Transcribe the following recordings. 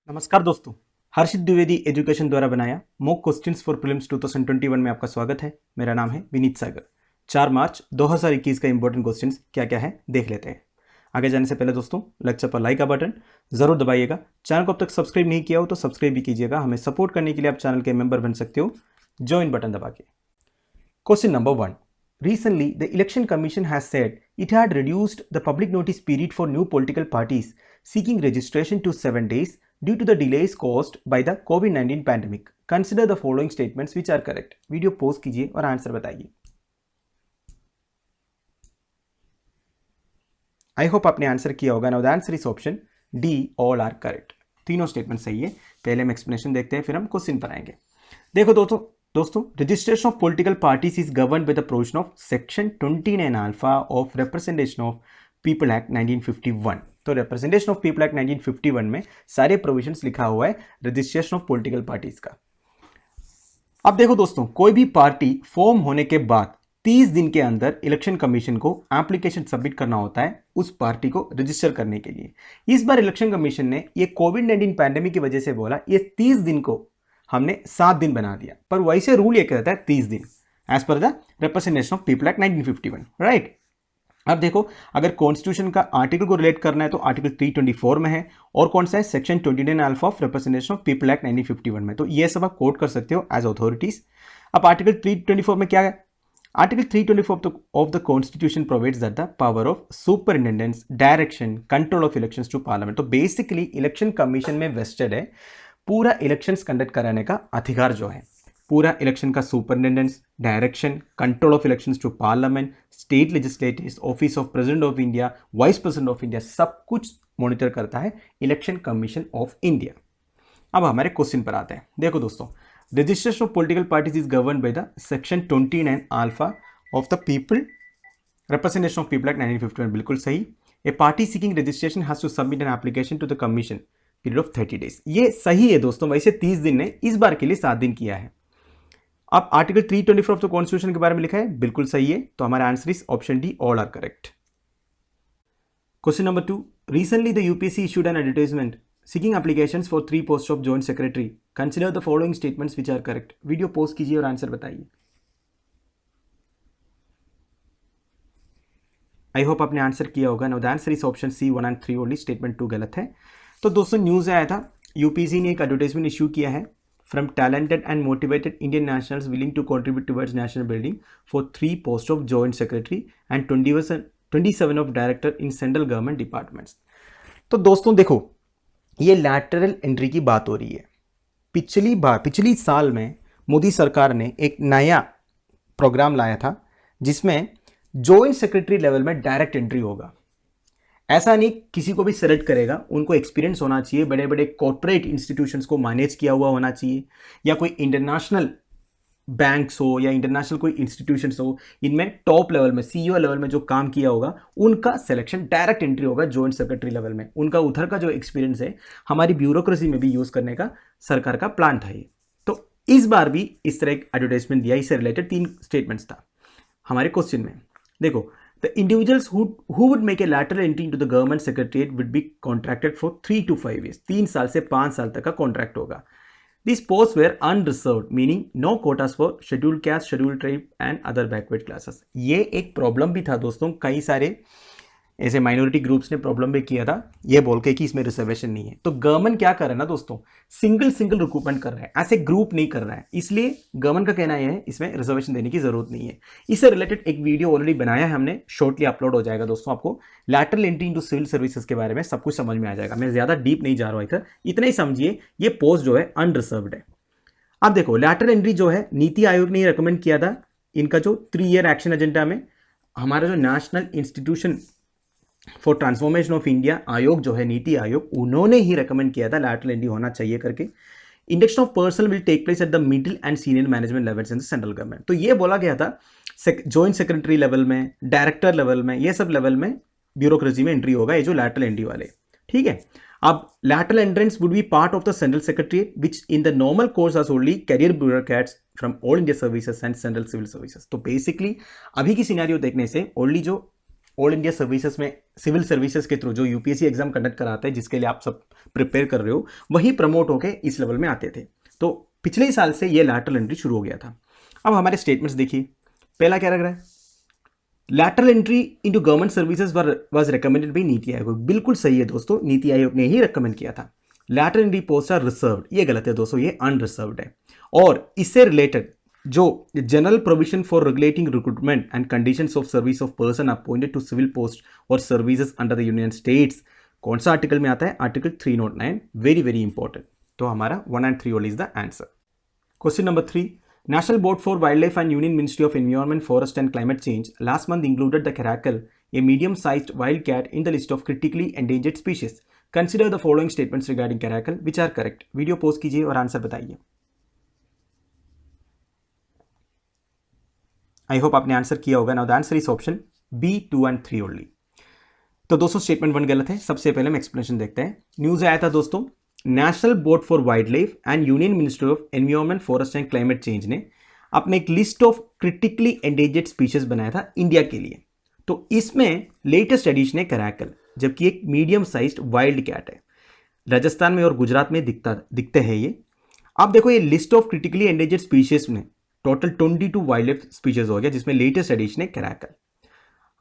नमस्कार दोस्तों, हर्षित द्विवेदी एजुकेशन द्वारा बनाया मॉक क्वेश्चंस फॉर प्रीलिम्स 2021 में आपका स्वागत है। मेरा नाम है विनीत सागर। 4 मार्च 2021 का इंपॉर्टेंट क्वेश्चंस क्या क्या है देख लेते हैं। आगे जाने से पहले दोस्तों लेक्चर पर लाइक का बटन जरूर दबाइएगा। चैनल को अब तक सब्सक्राइब नहीं किया हो तो सब्सक्राइब भी कीजिएगा। हमें सपोर्ट करने के लिए आप चैनल के मेंबर बन सकते हो ज्वाइन बटन दबा के। Question number 1. Recently, the Election Commission has said it had reduced the public notice period for new political parties seeking registration to 7 days due to the delays caused by the COVID-19 pandemic. Consider the following statements which are correct. Video pause कीजिए और answer बताइए। I hope आपने answer किया होगा। Now the answer is option D, all are correct. तीनों statement सही है। पहले हम एक्सप्लेनेशन देखते हैं, फिर हम क्वेश्चन पर आएंगे। देखो दोस्तों registration of political parties is govern by the provision of section 29 alpha of representation of people act 1951। तो रिप्रेजेंटेशन ऑफ पीपल एक्ट 1951 में सारे प्रोविजंस लिखा हुआ है रजिस्ट्रेशन ऑफ पॉलिटिकल पार्टीज का। अब देखो दोस्तों, कोई भी पार्टी फॉर्म होने के बाद 30 दिन के अंदर इलेक्शन कमीशन को एप्लीकेशन सबमिट करना होता है उस पार्टी को रजिस्टर करने के लिए। इस बार इलेक्शन कमीशन ने ये कोविड-19 पैंडेमिक की वजह से बोला ये 30 दिन को हमने 7 दिन बना दिया, पर वैसे रूल ये कहता है 30 दिन as per the representation of people act 1951, right. अब देखो, अगर कॉन्स्टिट्यूशन का आर्टिकल को रिलेट करना है तो आर्टिकल 324 में है, और कौन सा है, section 29 alpha of representation of people act 1951 में। तो ये सब आप कोट कर सकते हो एज अथॉरिटीज। अब आर्टिकल 324 में क्या है, article 324 of the constitution provides that the power of superintendence, direction, control of elections to parliament. तो बेसिकली इलेक्शन कमीशन में वेस्टेड है पूरा इलेक्शंस कंडक्ट कराने का अधिकार जो है, पूरा इलेक्शन का superintendence, direction, control of elections to parliament, state legislatives, office of president of India, vice president of India, सब कुछ मॉनिटर करता है इलेक्शन कमीशन ऑफ इंडिया। अब हमारे क्वेश्चन पर आते हैं। देखो दोस्तों, registration of political parties is govern by the section 29 alpha of the people representation of people act 1951, बिल्कुल सही। A party seeking registration has to submit an application to the commission period of 30 days. ये सही है दोस्तों, वैसे 30 दिन ने इस बार के लिए 7 दिन किया है। अब आर्टिकल 324 ऑफ द कॉन्स्टिट्यूशन के बारे में लिखा है, बिल्कुल सही है। तो हमारा answer is option D, all are correct. Question number 2. Recently the UPSC issued an advertisement seeking applications for 3 posts of joint secretary. Consider the following statements which are correct. Video post कीजिए और answer बताइए। I hope आपने answer किया होगा। Now the answer is option C, 1 and 3 only. Statement 2 गलत है। तो दोस्तों न्यूज़ आया था, यूपीएससी ने एक एडवर्टाइजमेंट इशू किया है, from talented and motivated Indian nationals willing to contribute towards national building for 3 post of joint secretary and 27 of director in central government departments. तो दोस्तों देखो, ये लैटरल एंट्री की बात हो रही है। पिछली साल में मोदी सरकार ने एक नया प्रोग्राम लाया था जिसमें जॉइंट सेक्रेटरी लेवल में डायरेक्ट एंट्री होगा। ऐसा नहीं किसी को भी सेलेक्ट करेगा, उनको एक्सपीरियंस होना चाहिए, बड़े बड़े कॉर्पोरेट इंस्टीट्यूशंस को मैनेज किया हुआ होना चाहिए, या कोई इंटरनेशनल बैंक्स हो या इंटरनेशनल कोई इंस्टीट्यूशंस हो, इनमें टॉप लेवल में सीईओ लेवल में जो काम किया होगा उनका सिलेक्शन डायरेक्ट एंट्री होगा जॉइंट सेक्रेटरी लेवल में। उनका उधर का जो एक्सपीरियंस है हमारी ब्यूरोक्रेसी में भी यूज करने का सरकार का प्लान था ये। तो इस बार भी इस तरह एक एडवर्टाइजमेंट दिया, इससे रिलेटेड 3 स्टेटमेंट्स था हमारे क्वेश्चन में। देखो, the individuals who would make a lateral entry into the government secretariat would be contracted for 3 to 5 years. 3 साल से 5 साल तक का कॉन्ट्रैक्ट होगा। These posts were unreserved, meaning no quotas for scheduled caste, scheduled tribe and other backward classes. ये एक problem भी था दोस्तों, कई सारे ऐसे माइनॉरिटी ग्रुप्स ने प्रॉब्लम भी किया था ये बोल के कि इसमें रिजर्वेशन नहीं है। तो गवर्नमेंट क्या कर रहा है ना दोस्तों, सिंगल रिक्रूटमेंट कर रहा है, ऐसे ग्रुप नहीं कर रहा है। इसलिए गवर्नमेंट का कहना यह है इसमें रिजर्वेशन देने की जरूरत नहीं है। इससे रिलेटेड एक वीडियो ऑलरेडी बनाया है हमने, शॉर्टली अपलोड हो जाएगा दोस्तों। आपको lateral entry into civil services के बारे में सब कुछ समझ में आ जाएगा। मैं ज्यादा डीप नहीं जा रहा हूं इधर, इतना ही समझिए ये पोस्ट जो है अनरिजर्व्ड है। अब देखो, लैटरल एंट्री जो है नीति आयोग ने रिकमेंड किया था, इनका जो 3 ईयर एक्शन एजेंडा में हमारा जो national institution for transformation of India आयोग जो है, नीति आयोग, उन्होंने ही रेकमेंड किया था लैटरल एंट्री होना चाहिए करके। Induction of personnel will take place at the middle and senior management levels in the central government. तो ये बोला गया था जॉइंट सेक्रेटरी लेवल में, डायरेक्टर लेवल में, ये सब लेवल में ब्यूरोक्रेसी में एंट्री होगा ये जो लैटरल एंट्री वाले, ठीक है। अब lateral entrance would be part of the central secretariat which in the normal course are only career bureaucrats from all India services and central civil services. तो बेसिकली अभी की सिनेरियो देखने से ओनली जो ऑल इंडिया सर्विसेज में civil services के through जो UPSC exam conduct कराते हैं, जिसके लिए आप सब प्रिपेयर कर रहे हो, वही प्रमोट होके इस लेवल में आते थे। तो पिछले ही साल से ये लैटरल एंट्री शुरू हो गया था। अब हमारे स्टेटमेंट्स देखिए, पहला क्या लग रहा है, lateral entry into government services was recommended by NITI Aayog. बिल्कुल सही है दोस्तों, नीति आयोग ने ही रिकमेंड किया था। Lateral entry post are reserved, ये गलत है दोस्तों, ये अनरिजर्व्ड है। और इससे रिलेटेड जो general provision for regulating recruitment and conditions of service of person appointed to civil post और services under the union states, कौन सा आर्टिकल में आता है, आर्टिकल 309, वेरी वेरी इंपॉर्टेंट। तो हमारा 1 and 3 only is the answer. Question number 3, National Board for Wildlife and Union Ministry of Environment, Forest and Climate Change last month included the caracal, a medium-sized wildcat, in the list of critically endangered species. Consider the following statements regarding caracal, which are correct. Video post कीजिए और answer बताइए। I hope आपने answer किया होगा। Now the answer is option B 2 and 3 only. तो दोस्तों statement 1 गलत है। सबसे पहले हम एक्सप्लेनेशन देखते हैं। न्यूज आया था दोस्तों, national board for wild life and union ministry of environment, forest and climate change ने अपने एक list of critically endangered species बनाया था इंडिया के लिए। तो इसमें लेटेस्ट एडिशन है करैकल, जबकि एक मीडियम साइज्ड वाइल्ड कैट है। राजस्थान में और गुजरात में दिखते हैं ये। अब देखो, ये list of critically endangered species में टोटल 22 वाइल्ड लाइफ स्पीशीज हो गया, जिसमें लेटेस्ट एडिशन है करैकल।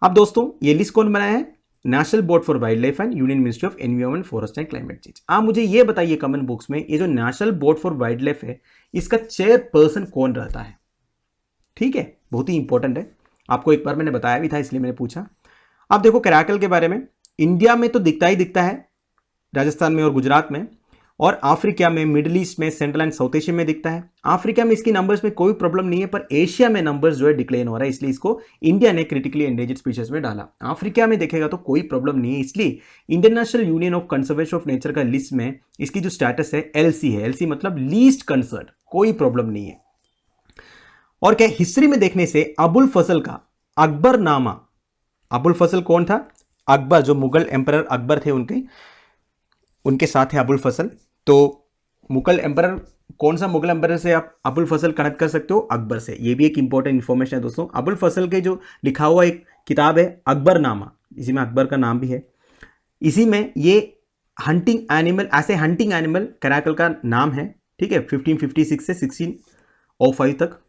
अब दोस्तों ये लिस्ट कौन बनाया है, national board for wild life and union ministry of environment, forest and climate change. आप मुझे ये बताइए कमेंट बॉक्स में, ये जो national board for wild life है, इसका चेयरपर्सन कौन रहता है। ठीक है, बहुत ही इंपॉर्टेंट है। आपको एक बार मैंने बताया भी था, इसलिए मैंने पूछा। अब देखो करैकल के बारे में, इंडिया में तो दिखता ही दिखता है, राजस्थान में और गुजरात में, और अफ्रीका में, मिडिल ईस्ट में, सेंट्रल एंड साउथ एशिया में दिखता है। अफ्रीका में इसकी नंबर्स में कोई प्रॉब्लम नहीं है, पर एशिया में नंबर्स जो है डिक्लाइन हो रहा है, इसलिए इसको इंडिया ने क्रिटिकली एंडेंजर्ड स्पीशीज में डाला। अफ्रीका में देखेगा तो कोई प्रॉब्लम नहीं है, इसलिए international union of conservation of nature का लिस्ट में इसकी जो स्टेटस है एलसी है। एलसी मतलब लीस्ट कंसर्न, कोई प्रॉब्लम नहीं है। और क्या, हिस्ट्री में देखने से अबुल फजल का अकबरनामा, अबुल फजल कौन था, अकबर, जो मुगल एम्परर अकबर थे, उनके साथ है अबुल फजल। तो मुगल एम्परर, कौन सा मुगल एम्परर से आप अबुल फजल कनेक्ट कर सकते हो, अकबर से। ये भी एक इंपॉर्टेंट इंफॉर्मेशन है दोस्तों। अबुल फजल के जो लिखा हुआ एक किताब है अकबरनामा, इसी में अकबर का नाम भी है, इसी में ये हंटिंग एनिमल, ऐसे हंटिंग एनिमल करैकल का नाम है। ठीक है, 1556 से 1605 तक।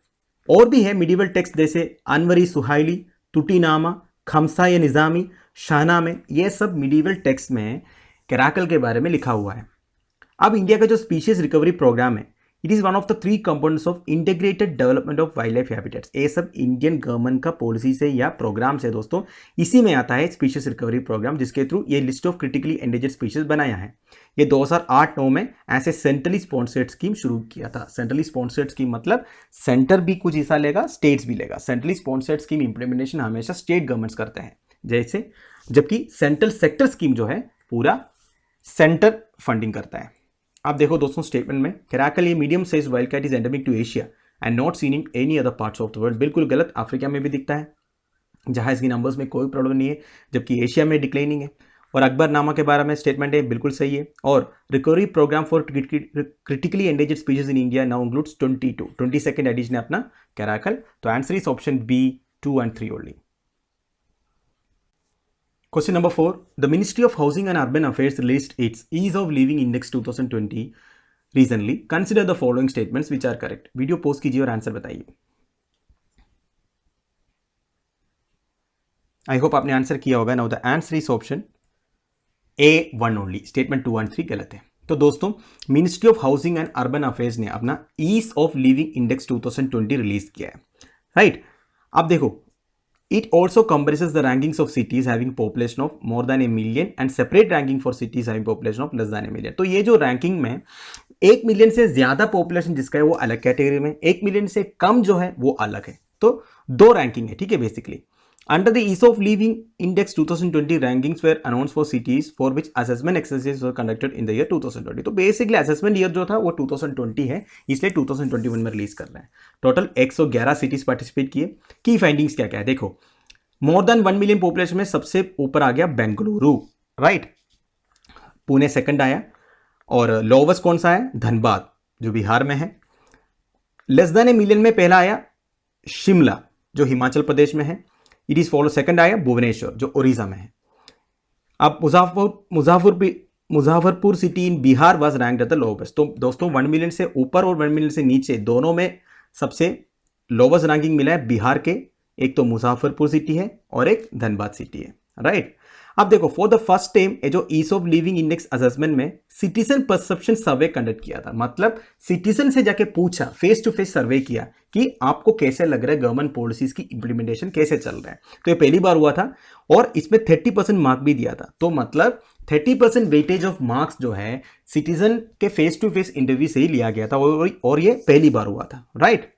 और भी है मिडिवल टेक्स्ट, जैसे अनवरी सुहाइली, तुटीनामा, खमसा या निज़ामी, शाहनामे, ये सब मिडिवल टेक्स्ट में करैकल के बारे में लिखा हुआ है। अब इंडिया का जो स्पीशीज रिकवरी प्रोग्राम है, it is one of the 3 components of integrated development of wild life habitats. ये सब इंडियन गवर्नमेंट का पॉलिसी से या प्रोग्राम से दोस्तों, इसी में आता है स्पीशीज रिकवरी प्रोग्राम, जिसके थ्रू ये list of critically endangered species बनाया है। ये 2008-9 में ऐसे सेंट्रली स्पॉन्सर्ड स्कीम शुरू किया था। सेंट्रली स्पॉन्सर्ड स्कीम मतलब सेंटर भी कुछ हिस्सा लेगा, स्टेट्स भी लेगा। सेंट्रली स्पॉन्सर्ड स्कीम इंप्लीमेंटेशन हमेशा स्टेट गवर्नमेंट्स करते हैं, जैसे, जबकि सेंट्रल सेक्टर स्कीम जो है पूरा सेंटर फंडिंग करता है। आप देखो दोस्तों स्टेटमेंट में, करैकल ये medium size wild cat is endemic to Asia and not seen in any other parts of the world. बिल्कुल गलत, अफ्रीका में भी दिखता है, जहां इसकी नंबर्स में कोई प्रॉब्लम नहीं है, जबकि एशिया में डिक्लाइनिंग है। और अकबरनामा के बारे में स्टेटमेंट है, बिल्कुल सही है। और recovery programme for critically endangered species in India now includes 22nd edition है अपना करैकल। तो answer is option B 2 and 3 only. Question number 4. The Ministry of Housing and Urban Affairs released its Ease of Living Index 2020 recently. Consider the following statements which are correct. Video post कीजिए और answer बताइए। I hope आपने answer किया होगा। Now the answer is option A1 only. Statement 2 and 3 गलत है। तो दोस्तों ministry of housing and urban affairs ने अपना ease of living index 2020 release किया है, राइट। अब देखो, it also comprises the rankings of cities having population of more than 1 million and separate ranking for cities having population of less than 1 million। तो ये जो ranking में 1 million से ज्यादा पॉपुलेशन जिसका है वो अलग कैटेगरी में, 1 मिलियन से कम जो है वो अलग है। तो 2 रैंकिंग है, ठीक है। Basically under the ease of living index 2020 rankings were announce for cities for which assessment exercise were conducted in the year 2020। तो बेसिकली असेसमेंट ईयर जो था वो 2020 है, इसलिए 2021 में रिलीज कर रहा है। टोटल 111 सिटीज पार्टिसिपेट किए। की फाइंडिंग्स क्या क्या है देखो, मोर देन 1 मिलियन पॉपुलेशन में सबसे ऊपर आ गया बेंगलुरु, राइट। पुणे सेकंड आया, और लोवेस्ट कौन सा है, धनबाद जो बिहार में है। लेस देन 1 मिलियन में पहला आया शिमला जो हिमाचल प्रदेश में है। इट इज फॉलो, सेकंड आया भुवनेश्वर जो उड़ीसा में है। अब Muzaffarpur city in Bihar was ranked at the lowest. तो दोस्तों 1 मिलियन से ऊपर और 1 मिलियन से नीचे दोनों में सबसे लोवेस्ट रैंकिंग मिला है बिहार के, एक तो मुजफ्फरपुर सिटी है और एक धनबाद सिटी है, राइट। अब देखो फॉर द फर्स्ट टाइम ये जो ease of living index assessment में सिटीजन परसेप्शन सर्वे कंडक्ट किया था, मतलब सिटीजन से जाके पूछा, फेस टू फेस सर्वे किया कि आपको कैसे लग रहा है गवर्नमेंट पॉलिसीज की इंप्लीमेंटेशन कैसे चल रहा है। तो ये पहली बार हुआ था और इसमें 30% मार्क भी दिया था। तो मतलब 30% वेटेज ऑफ मार्क्स जो है सिटीजन के फेस टू फेस इंटरव्यू से ही लिया गया था और ये पहली बार हुआ था, राइट।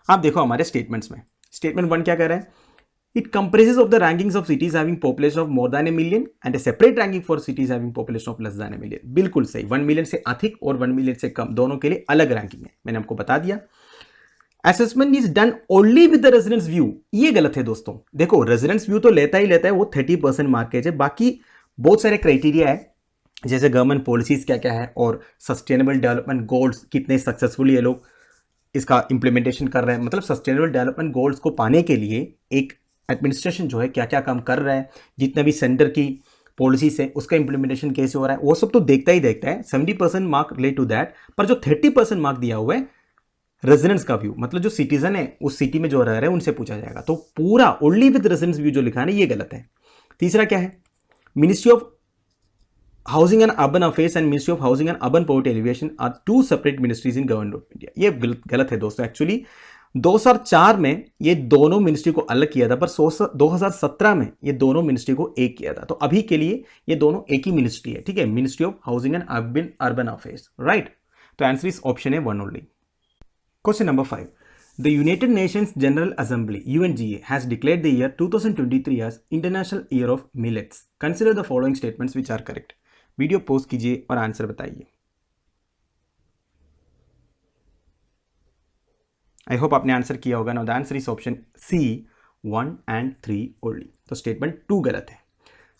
आप देखो हमारे स्टेटमेंट्स में, स्टेटमेंट 1 क्या कह रहा है, it compresses of the rankings of cities having population of more than 1 million and A separate ranking for cities having population of less than 1 million. बिल्कुल सही, 1 मिलियन से अधिक और 1 मिलियन से कम दोनों के लिए अलग रैंकिंग है, मैंने आपको बता दिया। Assessment is done only with the residence view, ये गलत है दोस्तों। देखो रेजिडेंस व्यू तो लेता ही लेता है, वो 30% मार्केज है, बाकी बहुत सारे क्राइटेरिया है जैसे गवर्नमेंट पॉलिसीज क्या क्या है और सस्टेनेबल डेवलपमेंट गोल्स कितने सक्सेसफुली ये लोग इसका इंप्लीमेंटेशन कर रहे हैं। मतलब सस्टेनेबल डेवलपमेंट गोल्स को पाने के लिए एक एडमिनिस्ट्रेशन जो है क्या क्या काम कर रहा है, जितने भी सेंटर की पॉलिसीज है उसका इंप्लीमेंटेशन कैसे हो रहा है, वो सब तो देखता ही देखता है। 70% मार्क रिलेट टू दैट, पर जो 30% मार्क दिया हुआ है रेजिडेंस का व्यू, मतलब जो सिटीजन है उस सिटी में जो रह रहे हैं उनसे पूछा जाएगा। तो पूरा ओनली विद रेजिडेंस व्यू जो लिखा है ना, ये गलत है। तीसरा क्या है, ministry of housing and urban affairs and ministry of housing and urban poverty alleviation are 2 separate ministries in government of India. ये गलत है दोस्तों। एक्चुअली 2004 में ये दोनों मिनिस्ट्री को अलग किया था, पर 2017 में ये दोनों मिनिस्ट्री को एक किया था। तो अभी के लिए ये दोनों एक ही मिनिस्ट्री है, ठीक है, ministry of housing and urban affairs, right. तो आंसर इस ऑप्शन है 1 only. Question number 5, The United Nations General Assembly (UNGA) has declared the year 2023 as International Year of Millets. Consider the following statements which are correct. Video post कीजिए और answer बताइए। I hope आपने answer किया होगा। Now the answer is option C 1 and 3 only. तो statement 2 गलत है।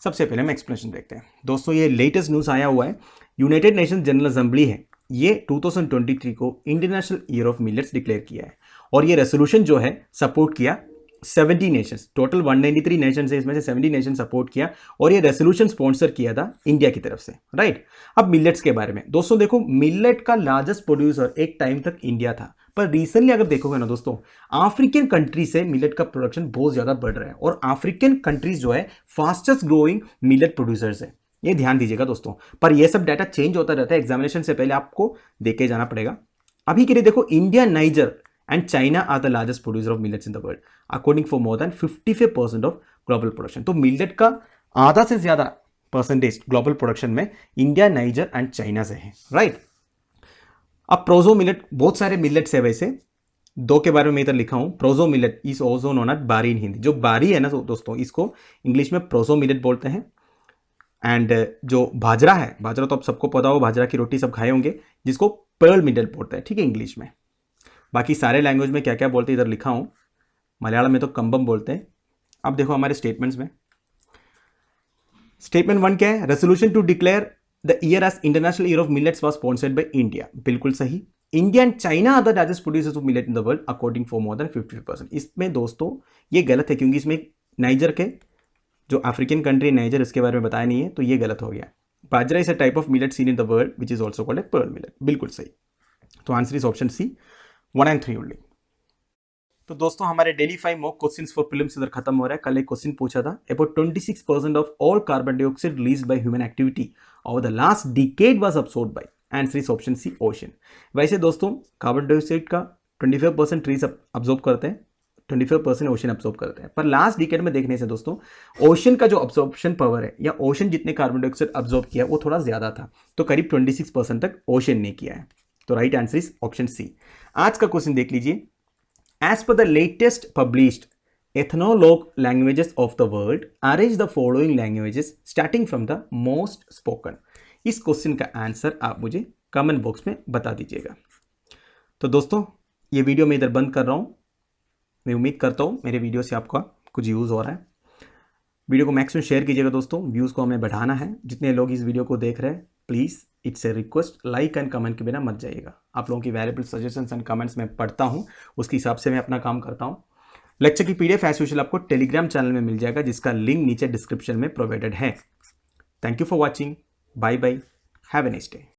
सबसे पहले हम एक्सप्लेनेशन देखते हैं। दोस्तों ये लेटेस्ट न्यूज़ आया हुआ है, यूनाइटेड नेशन जनरल असेंबली है, ये 2023 को international year of millets declare किया है और ये रेजोल्यूशन जो है सपोर्ट किया 70 नेशंस, टोटल 193 नेशन है, इसमें से 70 नेशन सपोर्ट किया और ये रेजोल्यूशन स्पॉन्सर किया था इंडिया की तरफ से, राइट। अब मिलेट्स के बारे में दोस्तों देखो, मिलेट का लार्जेस्ट प्रोड्यूसर एक टाइम तक इंडिया था, पर रिसेंटली अगर देखोगे ना दोस्तों, अफ्रीकन कंट्री से मिलेट का प्रोडक्शन बहुत ज्यादा बढ़ रहा है और अफ्रीकन कंट्रीज जो है फास्टेस्ट ग्रोइंग मिलेट प्रोड्यूसर्स है, ये ध्यान दीजिएगा दोस्तों। पर ये सब डाटा चेंज होता रहता है, एग्जामिनेशन से पहले आपको देके जाना पड़ेगा। अभी के लिए देखो, India, Niger and China are the largest producer of millets in the world according for more than 55% of global production. तो मिलेट का आधा से ज्यादा परसेंटेज ग्लोबल प्रोडक्शन में इंडिया, नाइजर एंड चाइना से है, राइट। अब प्रोजो मिलेट, बहुत सारे मिलेट्स है वैसे, 2 के बारे में इधर लिखा हूं। Proso millet is also known as बारी इन हिंदी। जो बारी है ना दोस्तों, इसको इंग्लिश में प्रोजो मिलेट बोलते हैं। एंड जो बाजरा है, बाजरा तो आप सबको पता हो, बाजरा की रोटी सब खाए होंगे, जिसको पर्ल मिलेट बोलते हैं, ठीक है, इंग्लिश में। बाकी सारे लैंग्वेज में क्या क्या बोलते हैं इधर लिखा हूं, मलयालम में तो कंबम बोलते हैं। अब देखो हमारे स्टेटमेंट्स में, स्टेटमेंट 1 क्या है, resolution to declare the year as international year of millets was sponsored by India. बिल्कुल सही। India and China are the largest producers of millet in the world according for more than 50%। इसमें दोस्तों ये गलत है, क्योंकि इसमें नाइजर के जो अफ्रीकन कंट्री नाइजर, इसके बारे में बताया नहीं है, तो ये गलत हो गया। Bajra is a type of millet seen in the world which is also called a pearl millet. बिल्कुल सही। तो answer is option C 1 and 3 only. तो दोस्तों हमारे daily 5 mock questions for prelims इधर खत्म हो रहा है। कल एक क्वेश्चन पूछा था, about 26% of all carbon dioxide released by human activity over the last decade was absorbed by, answer is option C ocean. वैसे दोस्तों कार्बन डाइऑक्साइड का 25% ट्रीज अब्सॉर्ब करते हैं, 25% ओशन अब्सॉर्ब करते हैं, पर लास्ट डिकेड में देखने से दोस्तों ओशन का जो अब्सॉर्प्शन पावर है, या ओशन जितने कार्बन डाइऑक्साइड अब्सॉर्ब किया वो थोड़ा ज्यादा था, तो करीब 26% तक ओशन ने किया है। तो right answer is option C. आज का क्वेश्चन देख लीजिए, as per the latest published Ethnologue languages of the world, arrange the following languages starting from the most spoken. इस क्वेश्चन का आंसर आप मुझे कमेंट बॉक्स में बता दीजिएगा। तो दोस्तों ये वीडियो मैं इधर बंद कर रहा हूं। मैं उम्मीद करता हूं मेरे वीडियो से आपका कुछ यूज़ हो रहा है। वीडियो को मैक्सिमम शेयर कीजिएगा दोस्तों, व्यूज़ को हमें बढ़ाना है। जितने लोग इस वीडियो को देख रहे हैं, please it's a request, like and comment के बिना मत जाइएगा। आप लोगों की वैल्यूएबल सजेशंस एंड कमेंट्स मैं पढ़ता हूं, उसके हिसाब से मैं अपना काम करता हूं। लेक्चर की पीडीएफ एज यूजुअल आपको टेलीग्राम चैनल में मिल जाएगा, जिसका लिंक नीचे डिस्क्रिप्शन में प्रोवाइडेड है। Thank you for watching, bye bye, have a nice day.